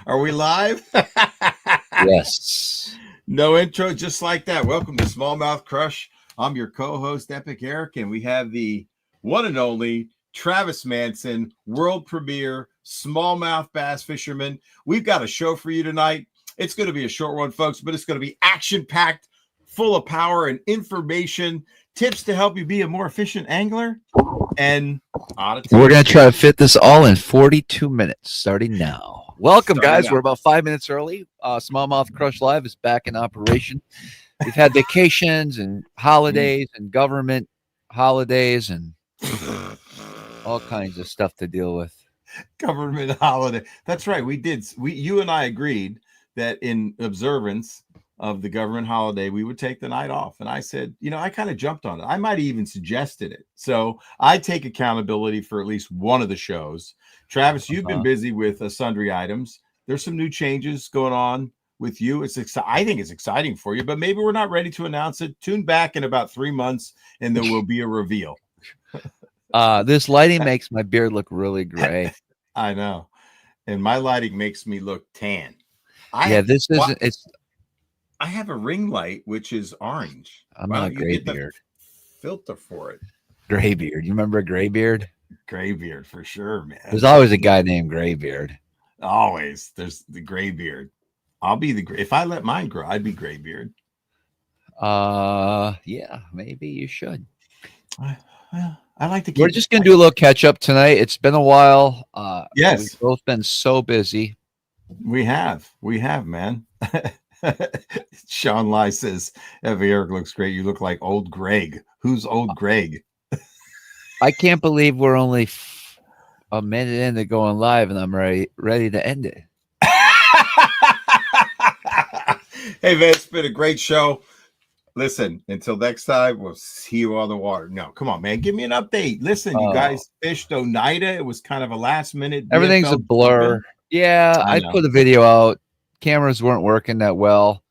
Are we live? Yes. No intro, just like that. Welcome to Smallmouth Crush. I'm your co-host, Epic Eric, and we have the one and only Travis Manson, world premiere smallmouth bass fisherman. We've got a show for you tonight. It's going to be a short one, folks, but it's going to be action-packed, full of power and information, tips to help you be a more efficient angler, and we're going to try to fit this all in 42 minutes starting now. Welcome, guys. We're about 5 minutes early. Smallmouth Crush Live is back in operation. We've had vacations and holidays and government holidays and all kinds of stuff to deal with. Government holiday. That's right. You and I agreed that in observance of the government holiday, we would take the night off. And I said, I kind of jumped on it. I might have even suggested it. So I take accountability for at least one of the shows. Travis, you've been busy with sundry items. There's some new changes going on with you. I think it's exciting for you, but maybe we're not ready to announce it. Tune back in about 3 months and there will be a reveal. This lighting makes my beard look really gray. I know. And my lighting makes me look tan. I have a ring light, which is orange. I'm not a graybeard. Filter for it. Graybeard. You remember a graybeard? Graybeard for sure, man. There's always a guy named Graybeard. Always. There's the graybeard. I'll be if I let mine grow, I'd be graybeard. Yeah, maybe you should. I like to. We're just gonna do a little catch up tonight. It's been a while. Yes, we've both been so busy. We have, man. Sean Lai says, Eric looks great. You look like old Greg. Who's old Greg? I can't believe we're only a minute into going live and I'm ready to end it. Hey, man, it's been a great show. Listen, until next time, we'll see you on the water. No, come on, man. Give me an update. Listen, you guys fished Oneida. It was kind of a last minute. Everything's a blur. Yeah, I put a video out. Cameras weren't working that well.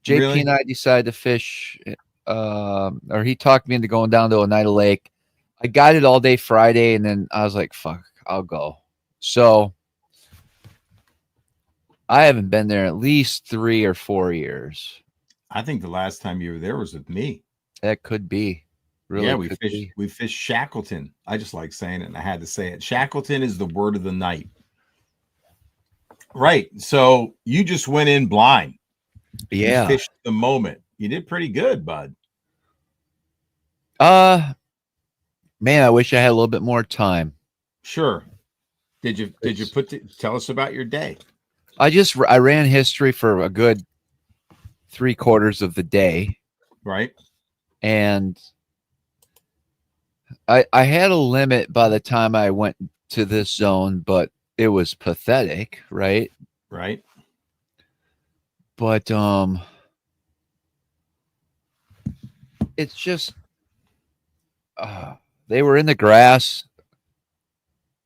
JP and I decided to fish, or he talked me into going down to Oneida Lake. I guided all day Friday, and then I was like, fuck, I'll go. So I haven't been there at least 3 or 4 years. I think the last time you were there was with me. That could be. Really? Yeah, we fished Shackleton. I just like saying it, and I had to say it. Shackleton is the word of the night. Right. So you just went in blind. Yeah. You fished the moment. You did pretty good, bud. Man, I wish I had a little bit more time. Sure. Did you tell us about your day? I ran history for a good 3/4 of the day. Right. And I had a limit by the time I went to this zone, but it was pathetic, right? Right. But it's just they were in the grass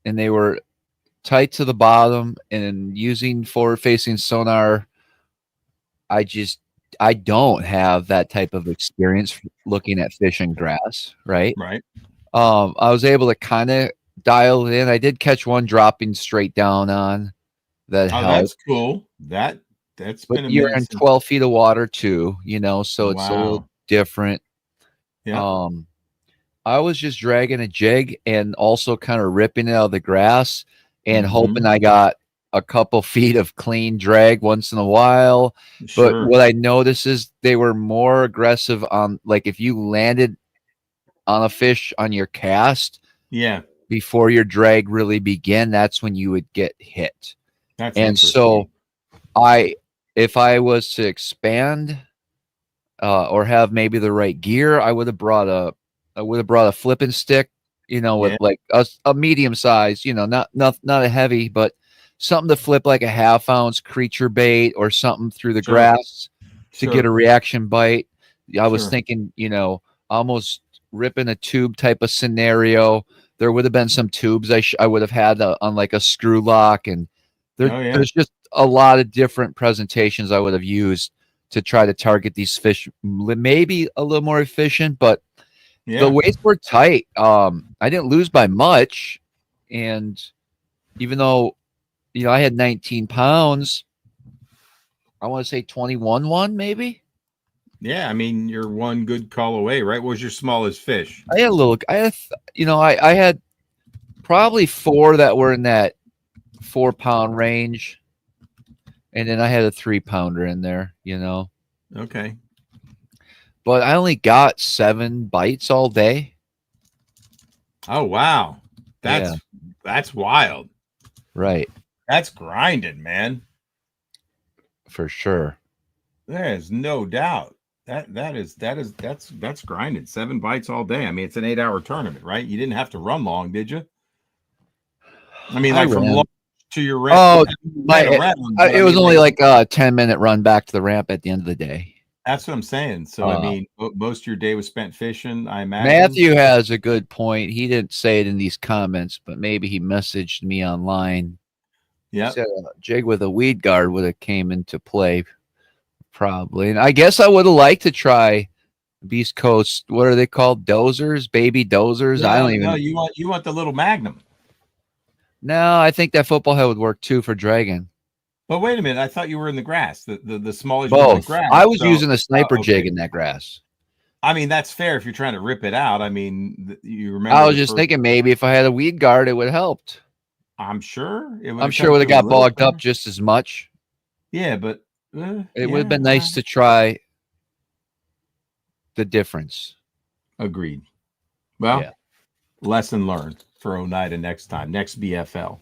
and they were tight to the bottom, and using forward-facing sonar, I don't have that type of experience looking at fish in grass, right? Right. I was able to kind of dial it in. I did catch one dropping straight down on that. Oh, that's cool. That's been. You're in 12 feet of water too, so it's a little different. Yeah. I was just dragging a jig and also kind of ripping it out of the grass and hoping I got a couple feet of clean drag once in a while. Sure. But what I noticed is they were more aggressive on, like, if you landed on a fish on your cast, before your drag really began, that's when you would get hit. And so if I was to expand or have maybe the right gear, I would have brought a flipping stick, with like a medium size, not a heavy, but something to flip like a 1/2 ounce creature bait or something through the grass to get a reaction bite. I was thinking, almost ripping a tube type of scenario. There would have been some tubes I would have had on like a screw lock, and there's just a lot of different presentations I would have used to try to target these fish, maybe a little more efficient, but the weights were tight. I didn't lose by much, and even though I had 19 pounds. I want to say 21 maybe. Yeah, I mean, you're one good call away, right? What was your smallest fish? I had probably 4 that were in that 4-pound range. And then I had a 3-pounder in there, Okay. But I only got 7 bites all day. Oh, wow. That's wild. Right. That's grinding, man. For sure. There's no doubt. That's grinding. 7 bites all day. I mean, it's an 8-hour tournament, right? You didn't have to run long, did you? I mean, like from lunch to your ramp. Oh, it was only like a 10-minute run back to the ramp at the end of the day. That's what I'm saying. So, I mean, most of your day was spent fishing, I imagine. Matthew has a good point. He didn't say it in these comments, but maybe he messaged me online. Yeah. He said a jig with a weed guard would have came into play probably. And I guess I would have liked to try Beast Coast. What are they called? Dozers? Baby dozers? No, I don't even know. You want the little Magnum. No, I think that football head would work too for dragging. But wait a minute, I thought you were in the grass. The smallest both. Grass, I was using a sniper jig in that grass. I mean, that's fair if you're trying to rip it out. I mean, you remember. I was just thinking maybe if I had a weed guard, it would have helped. I'm sure it would have got bogged up just as much. Yeah, but it would have been nice to try the difference. Agreed. Well, lesson learned for Oneida next time, next BFL.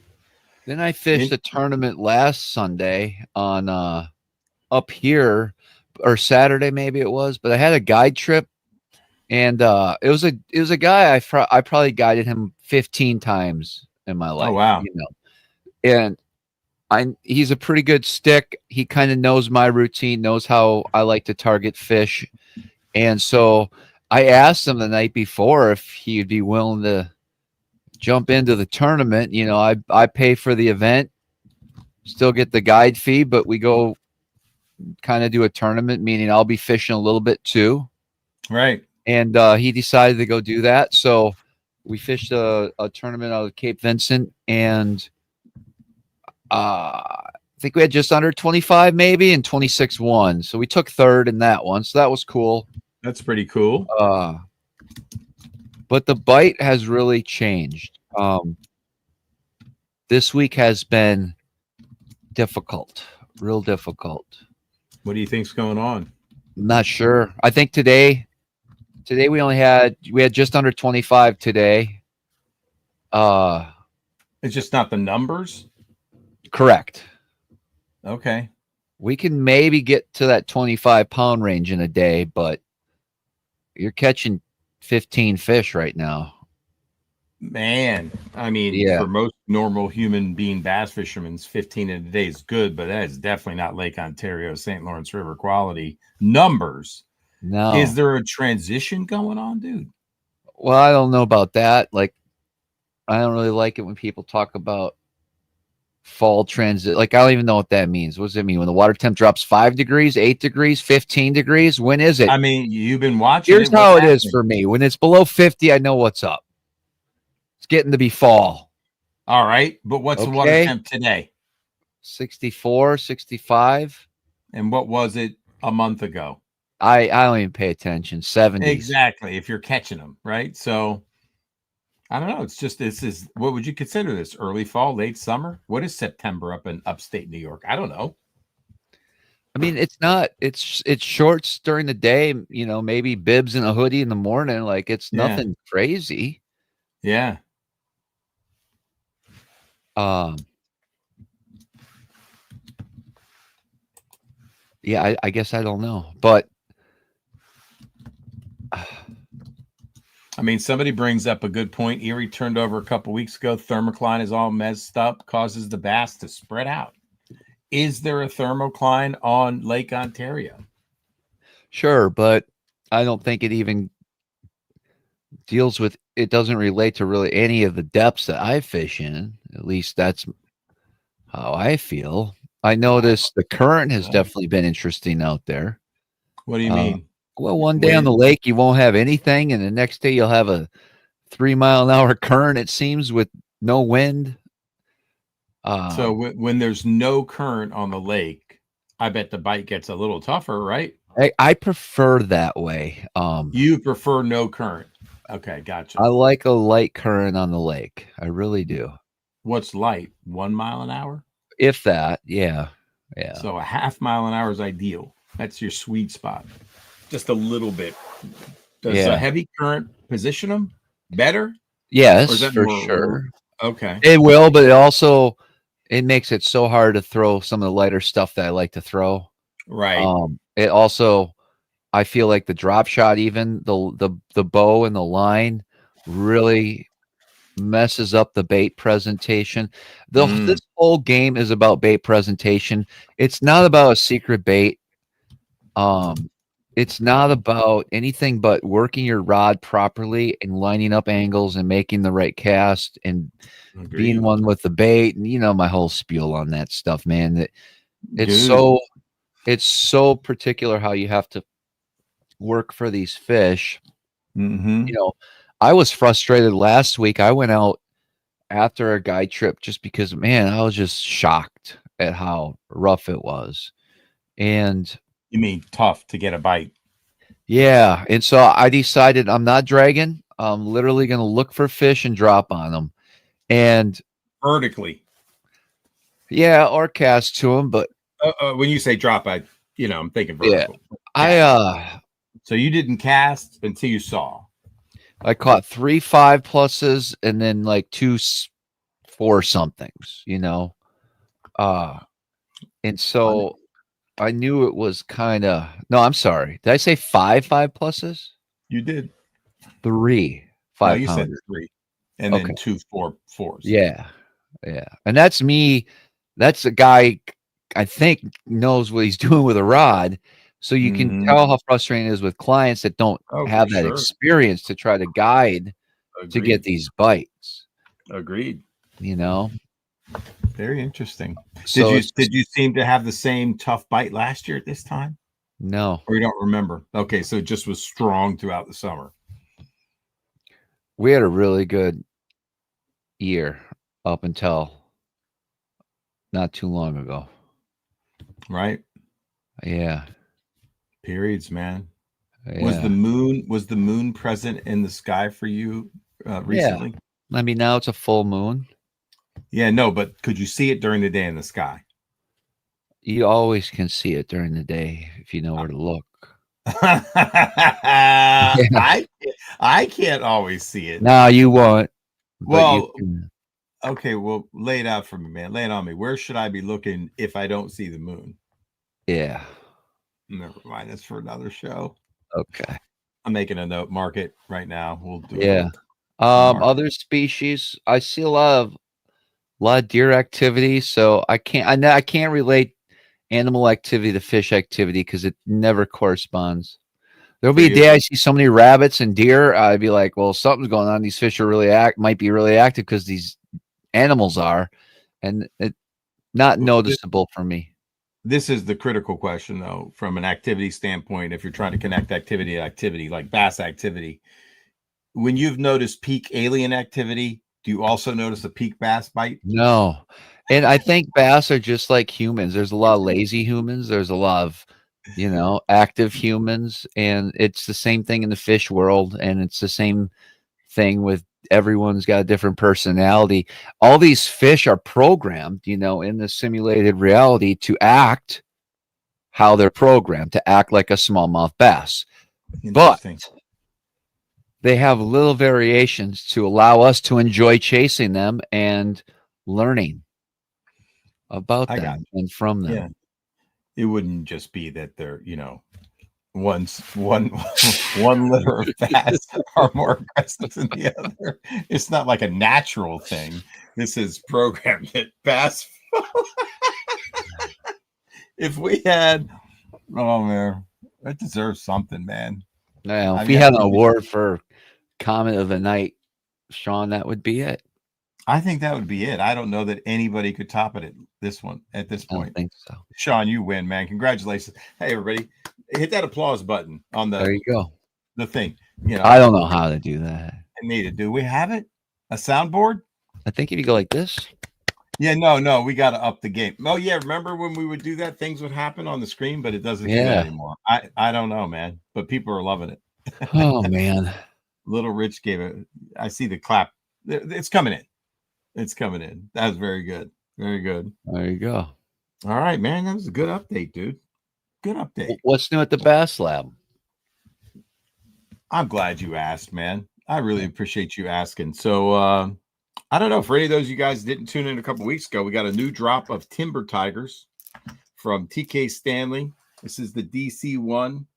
Then I fished a tournament last Sunday on up here, or Saturday maybe it was, but I had a guide trip, and it was a guy I probably guided him 15 times in my life. Oh wow! And he's a pretty good stick. He kind of knows my routine, knows how I like to target fish, and so I asked him the night before if he'd be willing to jump into the tournament. I pay for the event, still get the guide fee, but we go kind of do a tournament, meaning I'll be fishing a little bit too. Right. And he decided to go do that. So we fished a tournament out of Cape Vincent, and I think we had just under 25 maybe, and 26 won. So we took third in that one. So that was cool. That's pretty cool. But the bite has really changed. This week has been difficult, real difficult. What do you think's going on? Not sure. I think today we had just under 25 today. It's just not the numbers? Correct. Okay. We can maybe get to that 25-pound range in a day, but you're catching 15 fish right now. Man, I mean, for most normal human being bass fishermen, 15 in a day is good, but that is definitely not Lake Ontario, St. Lawrence River quality numbers. No. Is there a transition going on, dude? Well, I don't know about that. Like, I don't really like it when people talk about fall transit. Like, I don't even know what that means. What does it mean? When the water temp drops 5 degrees, 8 degrees, 15 degrees? When is it? I mean, you've been watching. Here's how it is for me. When it's below 50, I know what's up. It's getting to be fall. All right. But what's the water temp today? 64, 65. And what was it a month ago? I don't even pay attention. 70s. Exactly. If you're catching them, right? So I don't know. It's just, this is, what would you consider this? Early fall, late summer? What is September up in upstate New York? I don't know. I mean, it's not, it's shorts during the day, maybe bibs and a hoodie in the morning. Like, it's nothing crazy. Yeah. Yeah, I guess I don't know, but I mean, somebody brings up a good point. Erie turned over a couple weeks ago. Thermocline is all messed up, causes the bass to spread out. Is there a thermocline on Lake Ontario? Sure, but I don't think it even deals with, it doesn't relate to really any of the depths that I fish in. At least that's how I feel. I noticed the current has definitely been interesting out there. What do you mean? Well, one day on the lake, you won't have anything, and the next day you'll have a 3-mile-an-hour current, it seems, with no wind. So when there's no current on the lake, I bet the bite gets a little tougher, right? I prefer that way. You prefer no current. Okay, gotcha. I like a light current on the lake. I really do. What's light? 1 mile an hour? If that, yeah. Yeah. So a half mile an hour is ideal. That's your sweet spot. Just a little bit. Does a heavy current position them better? Yes, for sure. Okay. It will, but it makes it so hard to throw some of the lighter stuff that I like to throw. Right. It also, I feel like the drop shot, even the bow and the line, really messes up the bait presentation. This whole game is about bait presentation. It's not about a secret bait. It's not about anything but working your rod properly and lining up angles and making the right cast and being one with the bait. And you know my whole spiel on that stuff, man. That it's so particular how you have to work for these fish. You know, I was frustrated last week. I went out after a guide trip just because, man, I was just shocked at how rough it was. And you mean tough to get a bite? Yeah. And so I decided I'm not dragging. I'm literally going to look for fish and drop on them. And vertically. Yeah, or cast to them. But when you say drop, I'm thinking vertical. Yeah. So you didn't cast until you saw. I caught 3 5+s and then like 2 4 somethings, and so I knew it was kind of, no, I'm sorry. Did I say 5 5+s? You did. 3 5. No, you said 3 and then 2 4 4s. Yeah. Yeah. And that's me. That's a guy I think knows what he's doing with a rod. So you can tell how frustrating it is with clients that don't have that experience to try to guide to get these bites. Agreed. Very interesting. So did you seem to have the same tough bite last year at this time? No. Or you don't remember? Okay, so it just was strong throughout the summer. We had a really good year up until not too long ago. Right? Yeah. Periods, man. Yeah. Was the moon present in the sky for you recently? Yeah. I mean, now it's a full moon. Yeah, no, but could you see it during the day in the sky? You always can see it during the day if you know where to look. I can't always see it. No, you won't. Well, okay, well, lay it out for me, man. Lay it on me. Where should I be looking if I don't see the moon? Yeah. Never mind. That's for another show. Okay. I'm making a note. Mark it right now. We'll do it. Yeah. Other species, I see a lot of deer activity, so I can't relate animal activity to fish activity because it never corresponds. There'll be a day I see so many rabbits and deer, I'd be like, well, something's going on. These fish are might be really active because these animals are, and it not noticeable for me. This is the critical question, though, from an activity standpoint. If you're trying to connect activity to activity, like bass activity, when you've noticed peak alien activity, do you also notice a peak bass bite? No. And I think bass are just like humans. There's a lot of lazy humans. There's a lot of, active humans. And it's the same thing in the fish world. And it's the same thing with everyone's got a different personality. All these fish are programmed, in the simulated reality to act how they're programmed, to act like a smallmouth bass. But they have little variations to allow us to enjoy chasing them and learning about them and from them. Yeah. It wouldn't just be that they're, one litter of bass are more aggressive than the other. It's not like a natural thing. This is programmed at bass. If we had, oh man, that deserves something, man. Now, if we had an award for comment of the night, Sean, that would be it. I think that would be it. I don't know that anybody could top it at this point. I don't think so. Sean, you win, man. Congratulations. Hey, everybody, hit that applause button on the. There you go. The thing. I don't know how to do that. I need it. Do we have it? A soundboard? I think if you go like this. Yeah, no, we got to up the game. Oh yeah, remember when we would do that? Things would happen on the screen, but it doesn't do that anymore. I don't know, man, but people are loving it. Oh man, Little Rich gave it. I see the clap. It's coming in. It's coming in. That was very good. Very good. There you go. All right, man. That was a good update, dude. Good update. What's new at the Bass Lab? I'm glad you asked, man. I really appreciate you asking. So I don't know, for any of those you guys didn't tune in a couple weeks ago, we got a new drop of Timber Tigers from TK Stanley. This is the DC one,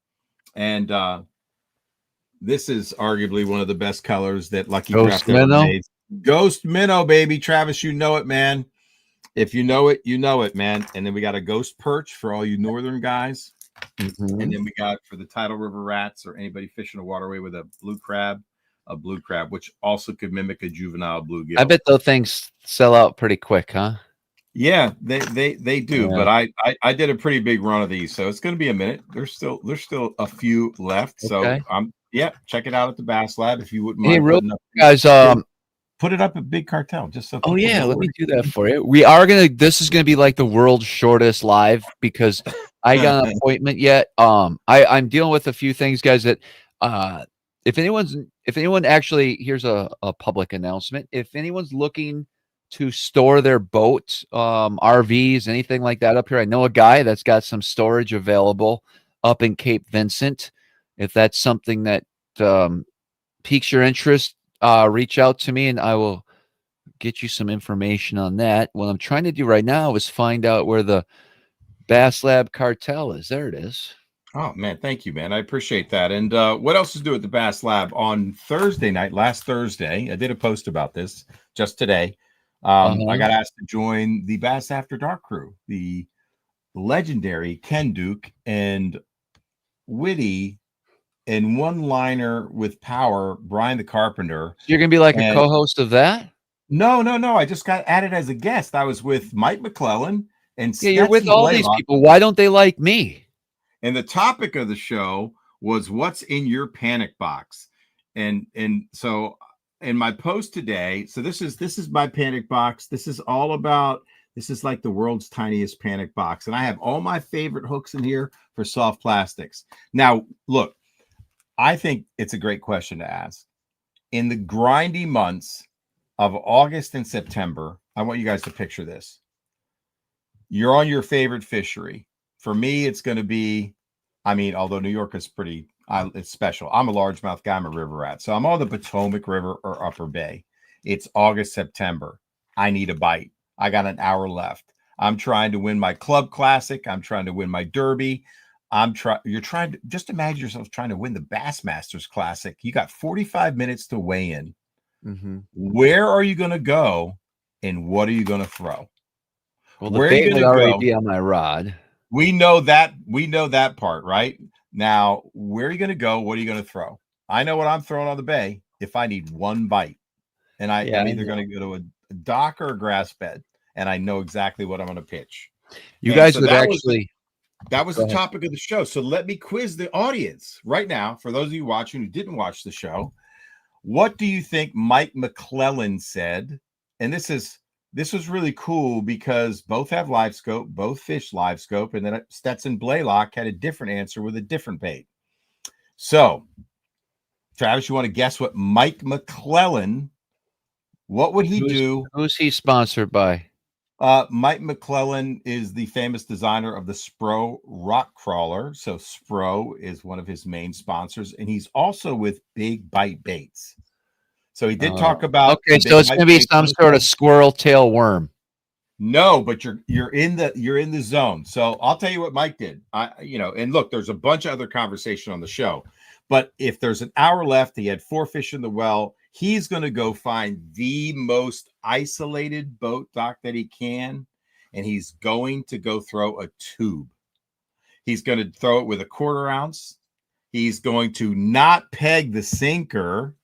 and this is arguably one of the best colors that Lucky Craft ever made. Ghost Minnow, baby. Travis, you know it, man. If you know it, you know it, man. And then we got a Ghost Perch for all you northern guys. And then we got for the Tidal River Rats or anybody fishing a waterway with a blue crab, which also could mimic a juvenile bluegill. I bet those things sell out pretty quick, huh? Yeah, they do. Yeah. But I did a pretty big run of these, so it's going to be a minute. There's still a few left. Okay. So check it out at the Bass Lab if you wouldn't mind. Hey, real guys, put it up at Big Cartel just so. Oh yeah, let me do that for you. This is gonna be like the world's shortest live because I got an appointment yet. I'm dealing with a few things, guys, that if anyone actually, here's a public announcement. If anyone's looking to store their boats, RVs, anything like that up here, I know a guy that's got some storage available up in Cape Vincent. If that's something that piques your interest, reach out to me and I will get you some information on that. What I'm trying to do right now is find out where the Bass Lab cartel is. There it is. Oh man, thank you, man. I appreciate that. And what else is new at the Bass Lab? On Thursday night, last Thursday, I did a post about this just today. I got asked to join the Bass After Dark crew, the legendary Ken Duke and witty and one-liner with power, Brian the Carpenter. You're gonna be like a co-host of that? No. I just got added as a guest. I was with Mike McClellan and you're with all these people. Why don't they like me? And the topic of the show was what's in your panic box. And so in my post today, so this is my panic box. This is like the world's tiniest panic box. And I have all my favorite hooks in here for soft plastics. Now, look, I think it's a great question to ask. In the grindy months of August and September, I want you guys to picture this. You're on your favorite fishery. For me, it's going to be, although New York is it's special. I'm a largemouth guy. I'm a river rat. So I'm on the Potomac River or Upper Bay. It's August, September. I need a bite. I got an hour left. I'm trying to win my club classic. I'm trying to win my derby. You're trying to just imagine yourself trying to win the Bassmasters Classic. You got 45 minutes to weigh in. Where are you going to go and what are you going to throw? Well, the bait would already be on my rod. We know that part, right? Now, where are you going to go? What are you going to throw? I know what I'm throwing on the bay if I need one bite. And I'm either going to go to a dock or a grass bed. And I know exactly what I'm going to pitch. That was the topic of the show. So let me quiz the audience right now. For those of you watching who didn't watch the show, what do you think Mike McClellan said? And this was really cool because both have live scope, both fish live scope, and then Stetson Blaylock had a different answer with a different bait. So, Travis, you want to guess what Mike McClellan, what would he do? Who's he sponsored by? Mike McClellan is the famous designer of the Spro rock crawler. So Spro is one of his main sponsors, and he's also with Big Bite Baits. So he did talk about. Okay, so it's going to be some sort of squirrel tail worm. No, but you're in the zone. So I'll tell you what Mike did. And look, there's a bunch of other conversation on the show, but if there's an hour left, he had 4 fish in the well. He's going to go find the most isolated boat dock that he can, and he's going to go throw a tube. He's going to throw it with a 1/4 ounce. He's going to not peg the sinker.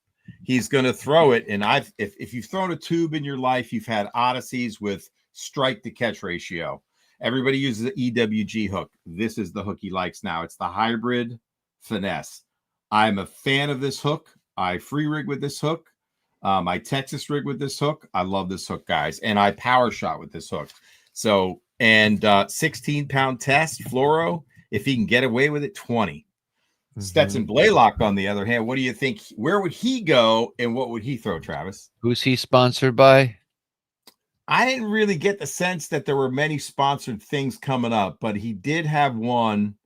He's going to throw it. And if you've thrown a tube in your life, you've had odysseys with strike to catch ratio. Everybody uses the EWG hook. This is the hook he likes now. It's the hybrid finesse. I'm a fan of this hook. I free rig with this hook. I Texas rig with this hook. I love this hook, guys. And I power shot with this hook. So, and 16-pound test, fluoro. If he can get away with it, 20. Stetson Blaylock, on the other hand, what do you think? Where would he go and what would he throw, Travis? Who's he sponsored by? I didn't really get the sense that there were many sponsored things coming up, but he did have one.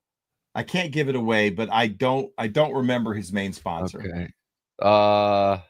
I can't give it away, but I don't remember his main sponsor. Okay.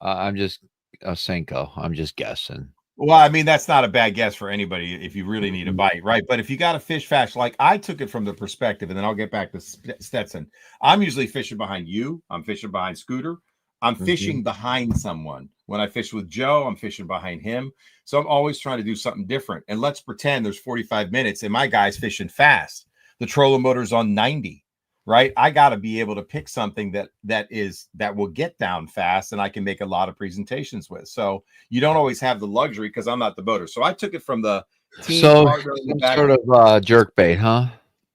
I'm just Senko. I'm just guessing. Well, I mean, that's not a bad guess for anybody if you really need a bite, right? But if you got to fish fast, like I took it from the perspective, and then I'll get back to Stetson. I'm usually fishing behind you. I'm fishing behind Scooter. I'm fishing behind someone. When I fish with Joe, I'm fishing behind him. So I'm always trying to do something different. And let's pretend there's 45 minutes and my guy's fishing fast. The trolling motor's on 90, right? I got to be able to pick something that will get down fast and I can make a lot of presentations with. So you don't always have the luxury because I'm not the boater. So I took it from the team. So some sort of jerk bait, huh?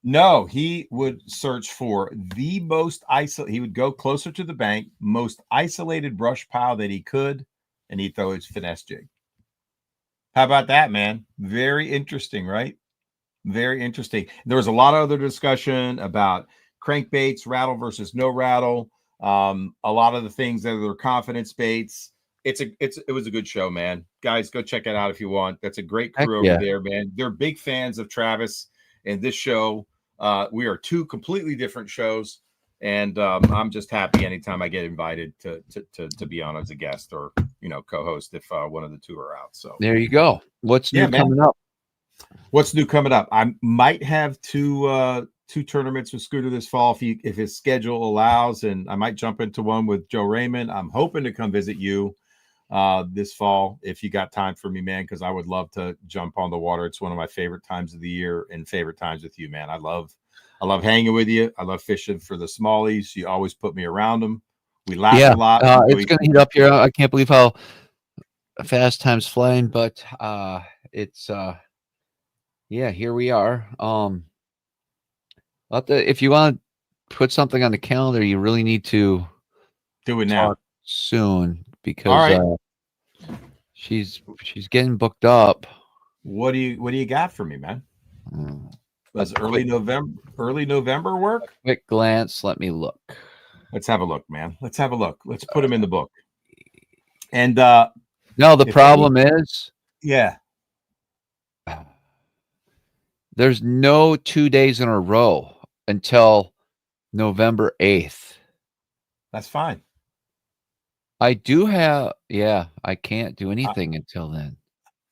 No, he would search for the most he would go closer to the bank, most isolated brush pile that he could, and he'd throw his finesse jig. How about that, man? Very interesting, right? Very interesting. There was a lot of other discussion about crankbaits, rattle versus no rattle. A lot of the things that are confidence baits. It was a good show, man. Guys, go check it out if you want. That's a great crew over there, man. They're big fans of Travis and this show. We are two completely different shows, and I'm just happy anytime I get invited to be on as a guest or co-host if one of the two are out. So there you go. What's new coming up? What's new coming up? I might have two tournaments with Scooter this fall if his schedule allows, and I might jump into one with Joe Raymond. I'm hoping to come visit you this fall if you got time for me, man, because I would love to jump on the water. It's one of my favorite times of the year and favorite times with you, man. I love hanging with you. I love fishing for the smallies. You always put me around them. We laugh a lot. It's gonna heat up here. I can't believe how fast time's flying, but it's here we are. If you want to put something on the calendar, you really need to do it now soon because she's getting booked up. What do you got for me, man? Does early November work? Quick glance. Let me look. Let's have a look, man. Let's have a look. Let's put them in the book. And no, the problem is, there's no 2 days in a row until November 8th. That's fine. I do have, I can't do anything until then.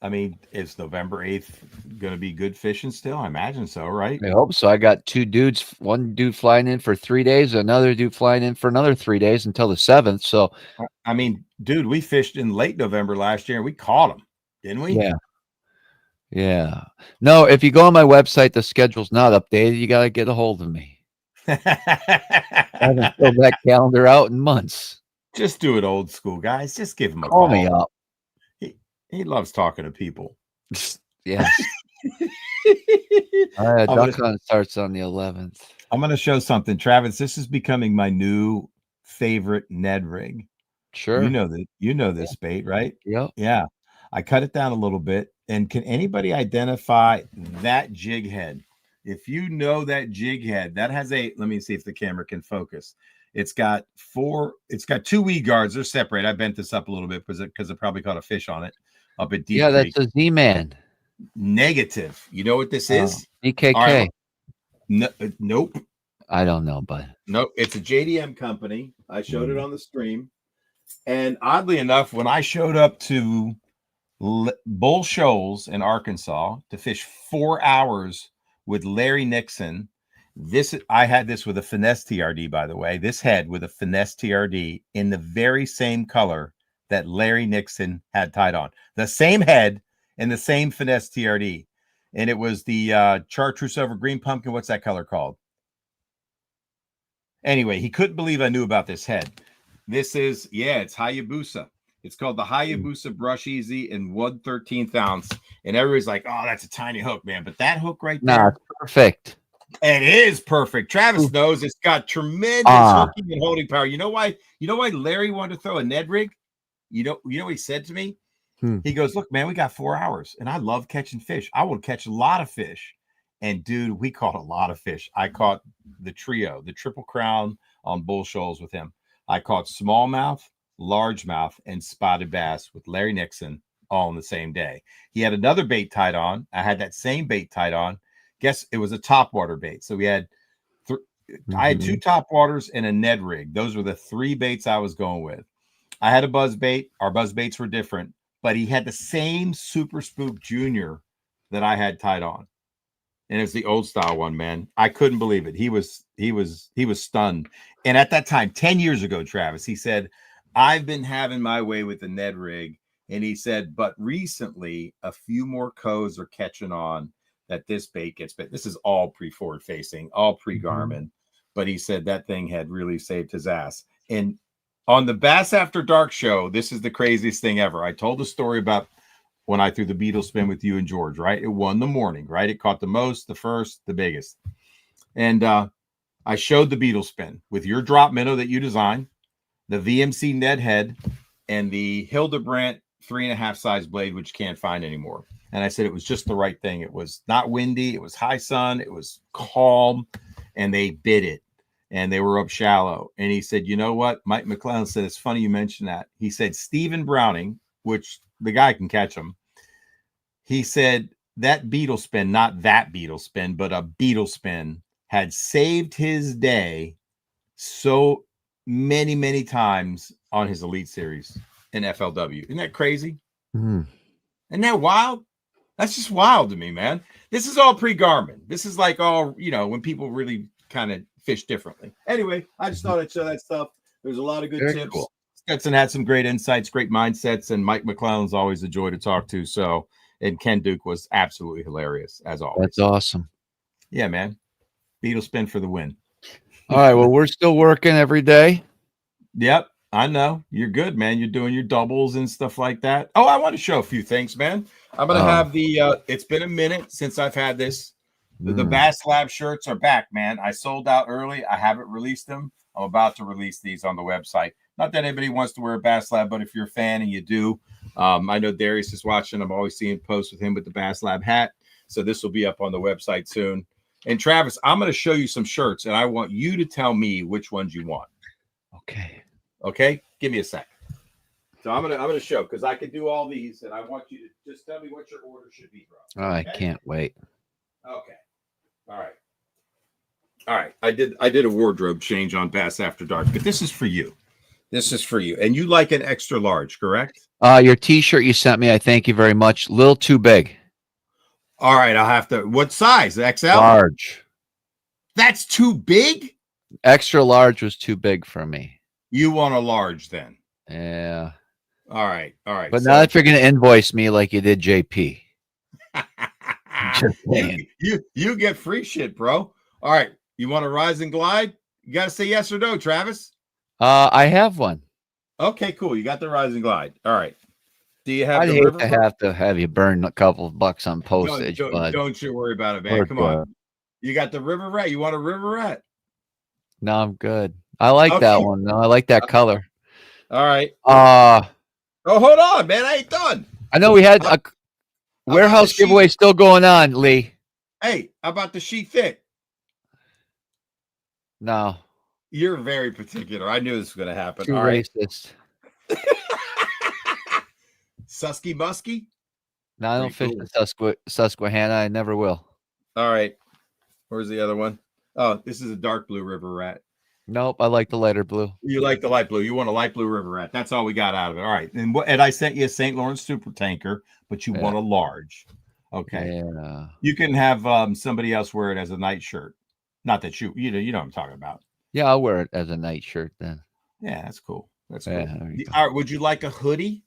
I mean, is November 8th going to be good fishing still? I imagine so, right? I hope so. I got two dudes, one dude flying in for 3 days, another dude flying in for another 3 days until the 7th. So, I mean, dude, we fished in late November last year and we caught them, didn't we? Yeah. Yeah. No, if you go on my website, the schedule's not updated. You got to get a hold of me. I haven't filled that calendar out in months. Just do it old school, guys. Just give him a call. Call me up. He loves talking to people. Yes. Duck hunt starts on the 11th. I'm going to show something, Travis. This is becoming my new favorite Ned rig. Sure. You know this bait, right? Yep. Yeah. I cut it down a little bit. And can anybody identify that jig head? If you know that jig head, that has let me see if the camera can focus. It's got two weed guards. They're separate. I bent this up a little bit because it probably caught a fish on it up at Deep Creek. That's a Z-Man. Negative. You know what this is? BKK. Right. Nope. I don't know, but nope. It's a JDM company. I showed it on the stream. And oddly enough, when I showed up to Bull Shoals in Arkansas to fish 4 hours with Larry Nixon, I had this with a finesse TRD, by the way. This head with a finesse TRD in the very same color that Larry Nixon had tied on. The same head and the same finesse TRD. And it was the chartreuse over green pumpkin. What's that color called? Anyway, he couldn't believe I knew about this head. This is, it's Hayabusa. It's called the Hayabusa Brush Easy in 1/13 ounce. And everybody's like, oh, that's a tiny hook, man. But that hook right there. Perfect. It is perfect. Travis knows it's got tremendous hooking and holding power. You know why? You know why Larry wanted to throw a Ned rig? You know what he said to me? He goes, "Look, man, we got 4 hours, and I love catching fish. I will catch a lot of fish." And dude, we caught a lot of fish. I caught the trio, the triple crown on bull shoals with him. I caught smallmouth, largemouth, and spotted bass with Larry Nixon all on the same day. He had another bait tied on. I had that same bait tied on. Guess it was a topwater bait. So we had I had 2 topwaters and a Ned rig. Those were the 3 baits I was going with. I had a buzz bait. Our buzz baits were different, but he had the same Super Spook Junior that I had tied on. And it's the old style one, man. I couldn't believe it. He was stunned. And at that time, 10 years ago, Travis, he said, "I've been having my way with the Ned rig." And he said, "But recently, a few more codes are catching on that this bait gets bit." This is all pre-forward facing, all pre-Garmin. But he said that thing had really saved his ass. And on the Bass After Dark show, this is the craziest thing ever. I told the story about when I threw the beetle spin with you and George, right? It won the morning, right? It caught the most, the first, the biggest. And I showed the beetle spin with your drop minnow that you designed, the VMC Ned head, and the Hildebrandt 3.5 size blade, which you can't find anymore. And I said it was just the right thing. It was not windy. It was high sun. It was calm. And they bit it. And they were up shallow. And he said, "You know what?" Mike McClellan said, "It's funny you mentioned that." He said, "Stephen Browning," which the guy can catch them. He said that beetle spin, not that beetle spin, but a beetle spin, had saved his day so many, many times on his Elite Series in FLW. Isn't that crazy? Isn't that wild? That's just wild to me, man. This is all pre-Garmin. This is like all, when people really kind of fish differently. Anyway, I just thought I'd show that stuff. There's a lot of good tips. Cool. Stetson had some great insights, great mindsets, and Mike McClellan's always a joy to talk to. So, and Ken Duke was absolutely hilarious, as always. That's awesome. Yeah, man. Beetle spin for the win. All right. Well, we're still working every day. Yep. I know. You're good, man. You're doing your doubles and stuff like that. Oh, I want to show a few things, man. I'm going to have the, it's been a minute since I've had this. The Bass Lab shirts are back, man. I sold out early. I haven't released them. I'm about to release these on the website. Not that anybody wants to wear a Bass Lab, but if you're a fan and you do, I know Darius is watching. I'm always seeing posts with him with the Bass Lab hat. So this will be up on the website soon. And Travis, I'm going to show you some shirts, and I want you to tell me which ones you want. Okay. Okay. Give me a second. So I'm gonna show, because I can do all these, and I want you to just tell me what your order should be, bro. Okay? I can't wait. Okay. All right. I did a wardrobe change on Bass After Dark, but this is for you. This is for you. And you like an extra large, correct? Your t-shirt you sent me, I thank you very much. A little too big. All right, I'll have to. What size? XL? Large. That's too big? Extra large was too big for me. You want a large then? Yeah. All right. But now if you're going to invoice me like you did JP. you get free shit, bro. All right. You want a rise and glide? You got to say yes or no, Travis. I have one. Okay, cool. You got the rise and glide. All right. Do you have? I'd hate to have you burn a couple of bucks on postage. Don't you worry about it, man. Come on. You got the river rat. You want a river rat? No, I'm good. I like that one. No, I like that color. All right. Oh, hold on, man. I ain't done. I know we had a warehouse giveaway still going on, Lee. Hey, how about the sheet fit? No. You're very particular. I knew this was going to happen. Too racist. Susky Musky? No, I don't fish in Susquehanna. I never will. All right. Where's the other one? Oh, this is a dark blue river rat. Nope, I like the lighter blue. You like the light blue. You want a light blue river rat. That's all we got out of it. All right. And I sent you a St. Lawrence super tanker, but you want a large. Okay. Yeah. You can have somebody else wear it as a night shirt. Not that you know what I'm talking about. Yeah, I'll wear it as a night shirt then. Yeah, that's cool. That's cool. Yeah, all right. Would you like a hoodie?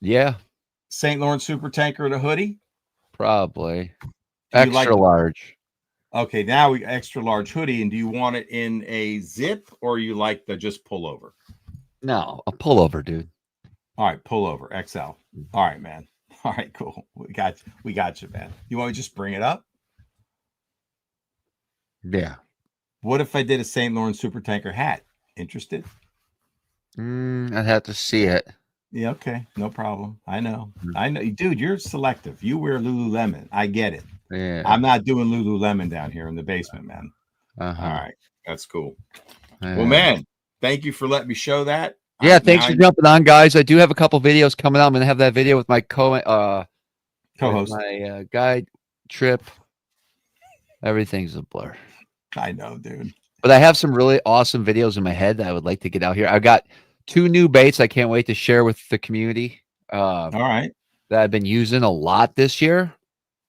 Yeah. St. Lawrence super tanker and a hoodie? Probably. Extra large. Okay, now we extra large hoodie. And do you want it in a zip, or you like the just pullover? No, a pullover, dude. All right, pullover XL. All right, man. All right, cool. We got you, man. You want me to just bring it up? Yeah. What if I did a St. Lawrence super tanker hat? Interested? I'd have to see it. Yeah, okay, no problem. I know, Mhm. I know, dude. You're selective. You wear Lululemon. I get it. Yeah. I'm not doing Lululemon down here in the basement, man. All right, that's cool. Well, man, thank you for letting me show that. Yeah, thanks for jumping on, guys. I do have a couple videos coming out. I'm gonna have that video with my co-host, my guide trip. Everything's a blur. I know, dude. But I have some really awesome videos in my head that I would like to get out here. I've got 2 new baits I can't wait to share with the community. All right. That I've been using a lot this year.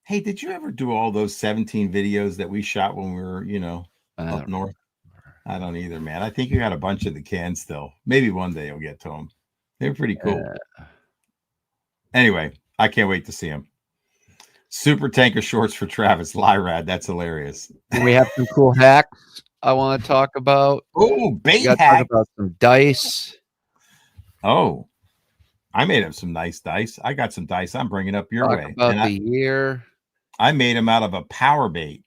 Hey, did you ever do all those 17 videos that we shot when we were, up north? I don't either, man. I think you got a bunch of the cans still. Maybe one day you'll get to them. They're pretty cool. Anyway, I can't wait to see them. Super tanker shorts for Travis. Lyrad. That's hilarious. And we have some cool hacks I want to talk about. Oh, bait hack. Talk about some dice. Oh, I made up some nice dice. I got some dice I'm bringing up your way. About the year. I made them out of a power bait.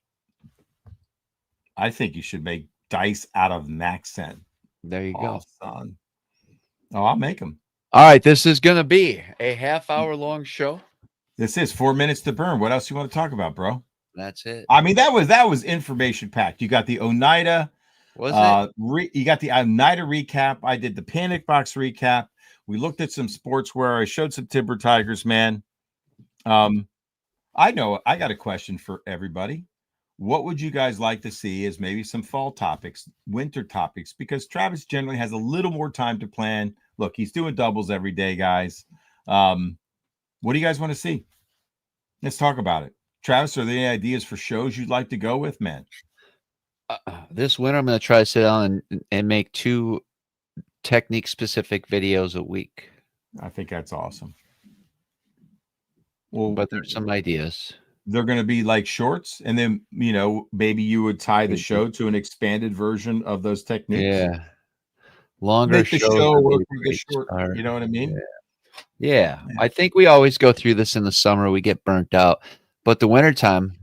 I think you should make dice out of Maxent. There you go, son. Oh, I'll make them. All right, this is going to be a half-hour-long show. This is 4 minutes to burn. What else you want to talk about, bro? That's it. I mean, that was information packed. You got the Oneida. You got the Oneida recap. I did the Panic Box recap. We looked at some sportswear. I showed some Timber Tigers, man. I know I got a question for everybody. What would you guys like to see as maybe some fall topics, winter topics? Because Travis generally has a little more time to plan. Look, he's doing doubles every day, guys. What do you guys want to see? Let's talk about it. Travis, are there any ideas for shows you'd like to go with, man? This winter, I'm going to try to sit down and make 2 technique-specific videos a week. I think that's awesome. Well, but there's some ideas. They're going to be like shorts, and then, maybe you would tie the show to an expanded version of those techniques. Yeah. Longer Make the show work with the short. You know what I mean? Yeah. I think we always go through this in the summer. We get burnt out. But the wintertime,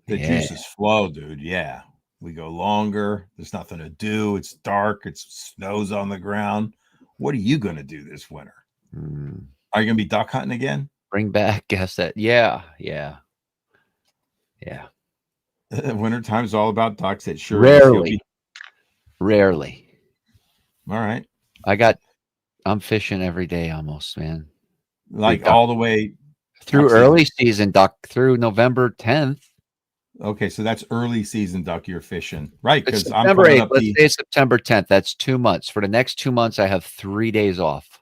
the juices flow, dude. Yeah. We go longer. There's nothing to do. It's dark. It snows on the ground. What are you going to do this winter? Are you going to be duck hunting again? Bring back, guess that. Yeah. Wintertime's all about ducks. It sure Rarely. All right. I'm fishing every day almost, man. Like all the way through early season duck through November 10th. Okay, so that's early season duck you're fishing, right? Because September 8th. Let's say September 10th. That's 2 months. For the next 2 months, I have 3 days off.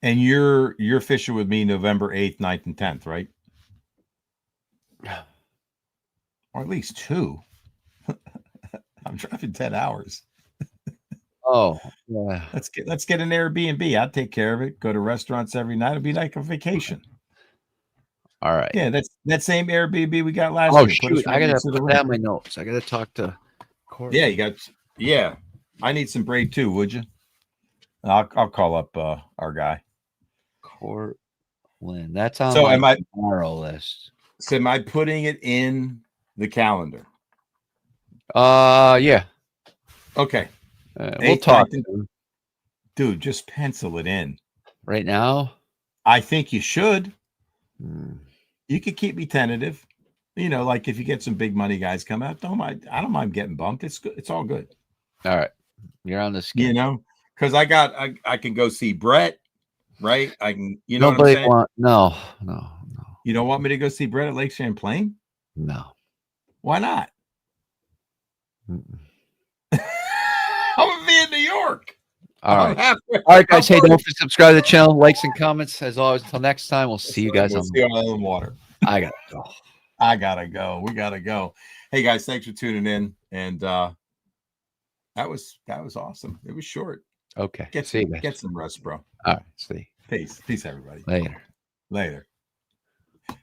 And you're fishing with me November 8th, 9th, and 10th, right? Or at least 2. I'm driving 10 hours. Oh, yeah. Let's get an Airbnb. I'll take care of it. Go to restaurants every night. It'll be like a vacation. All right. Yeah, that's that same Airbnb we got last year. Shoot. I gotta put that in my notes. I gotta talk to Courtland. Yeah, you got. Yeah, I need some braid too. Would you? I'll call up our guy. Courtland. That's on my tomorrow list. So am I putting it in the calendar? Yeah. Okay. We'll talk. Dude, just pencil it in. Right now? I think you should. You could keep me tentative. Like if you get some big money guys come out, I don't mind getting bumped. It's good. It's all good. All right. You're on the schedule. Because I can go see Brett, right? I can, what I'm saying? No. You don't want me to go see Brett at Lake Champlain? No. Why not? I'm gonna be in New York. All right, guys. Hey, don't forget to subscribe to the channel, likes and comments. As always, until next time, we'll see you guys on the water. I gotta go. I gotta go. We gotta go. Hey guys, thanks for tuning in. And that was awesome. It was short. Okay. Get some rest, bro. All right. See. Peace, everybody. Later.